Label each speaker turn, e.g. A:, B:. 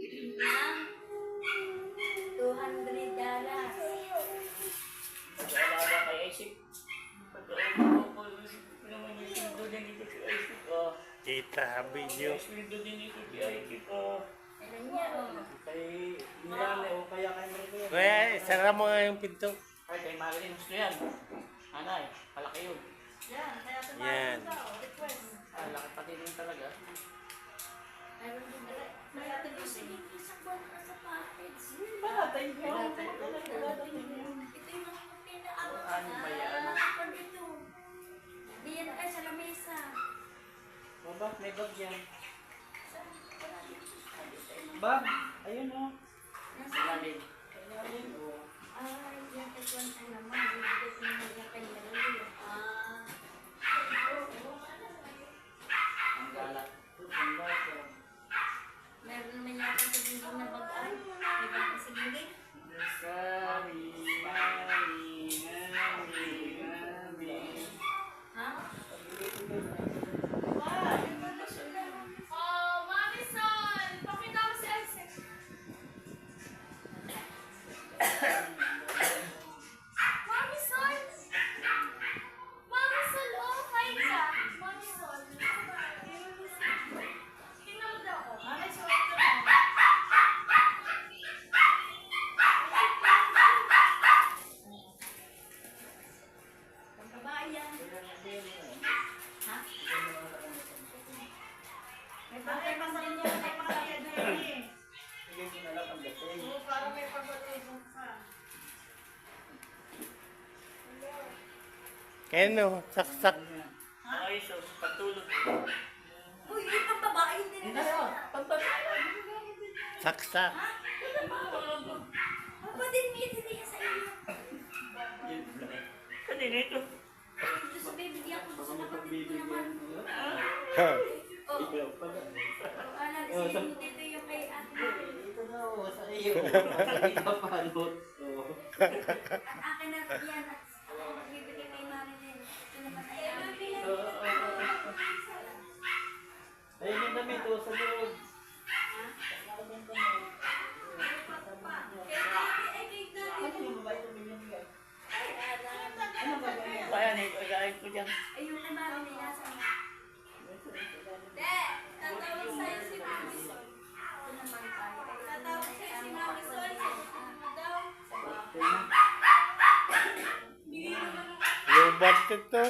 A: $200.
B: Nag-aalaga kay Isaac. Pagkaalam ko naman yung sweldo din ito si Isaac.
C: Kita, video.
B: Yung sweldo din ito si Isaac.
A: Alam niya, oh.
B: Kay Milane o kaya kay Maria.
C: Kuya, sara mo nga yung pinto.
B: Ay, kay Marilyn. Gusto yan. Anay, palaki yun.
A: Yan, kaya
C: Yan.
A: tumawag ka, oh. Request.
B: Laki pati rin talaga.
A: Meron din na rin. Kaya tayo sige, isang buwan ka sa package.
B: Bakit?
A: Ito yung mga pinaabot
B: Ano ba yan?
A: pag ito. Diyan ay sa lamesa.
B: Baba, may bag yan. Bag? Ayun o. Ilalim. Ilalim o.
A: Ay, yan ito ang naman. Bibigay ko naman yung kanya rin.
B: Ang galak. Ang galak.
A: Meron naman yata sa dinding na bag-ay. May bag na sa dinding.
B: Sari, mami, mami.
A: Ha?
D: Oh, Mami Sol! Pakita mo si Isaac. Mami Sol! Mami Sol, oh, kain ka. Mami Sol. Tingnan mo daw. Mami Sol, ito na.
A: Pagkabayan. Ha? May bagay pa sa inyo. May pakaya doon eh.
B: Sige, sinalap ang dating.
A: Oo, parang may pagbatulong ka.
C: Kaya no, saksak.
B: Ay, so, patulog.
A: Uy, yung pang babae hindi
B: Hindi
A: na
B: na. Pagbabae.
C: Saksak.
A: Papa din may din sa inyo.
B: Kanina ito.
A: Gusto bibigyan ko sa kapatid ko naman.
C: Ha.
A: Oh, wala kasi yung dito yung kay ate.
B: Ito na o, sa iyo. Hindi ka palot.
A: At akin na yan. At ako magbibigay kay Marilyn. Ito naman ay ate.
B: Ayun yung damit o, sa loob. Kaya na ito, gagawin ko dyan.
A: Ayun kay Marilyn nasa ano.
D: De, tatawag sa'yo si Mami Sol.
A: Ito naman tayo.
D: Tatawag sa'yo si Mami Sol. Sagutin mo daw.
B: Ito na.
D: Bigay mo naman.
C: Lubat ito.